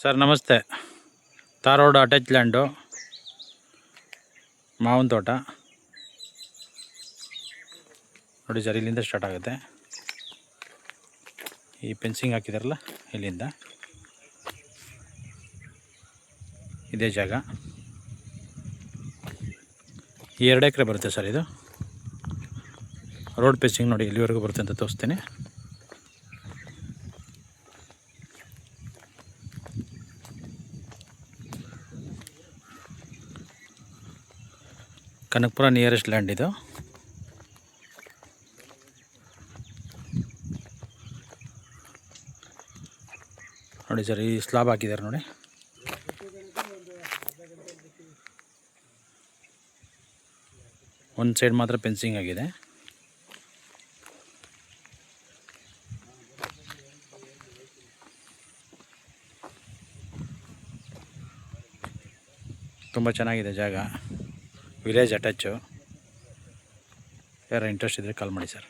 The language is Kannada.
ಸರ್ ನಮಸ್ತೆ. ತಾರೋಡ್ ಅಟ್ಯಾಚ್ ಲ್ಯಾಂಡು, ಮಾವಿನ ತೋಟ ನೋಡಿ ಸರ್. ಇಲ್ಲಿಂದ ಸ್ಟಾರ್ಟ್ ಆಗುತ್ತೆ. ಈ ಫೆನ್ಸಿಂಗ್ ಹಾಕಿದಾರಲ್ಲ, ಇಲ್ಲಿಂದ ಇದೇ ಜಾಗ. 2 ಎಕರೆ ಬರುತ್ತೆ ಸರ್. ಇದು ರೋಡ್ ಫೆನ್ಸಿಂಗ್ ನೋಡಿ ಇಲ್ಲಿವರೆಗೂ ಬರುತ್ತೆ ಅಂತ ತೋರಿಸ್ತೀನಿ. ಕನಕಪುರ ನಿಯರೆಸ್ಟ್ ಲ್ಯಾಂಡ್ ಇದು. ನೋಡಿ ಸರ್, ಈ ಸ್ಲಾಬ್ ಹಾಕಿದ್ದಾರೆ ನೋಡಿ. ಒಂದು ಸೈಡ್ ಮಾತ್ರ ಫೆನ್ಸಿಂಗ್ ಆಗಿದೆ. ತುಂಬ ಚೆನ್ನಾಗಿದೆ ಜಾಗ, ವಿಲೇಜ್ ಅಟ್ಯಾಚು. ಯಾರು ಇಂಟ್ರೆಸ್ಟ್ ಇದ್ದರೆ ಕಾಲ್ ಮಾಡಿ ಸರ್.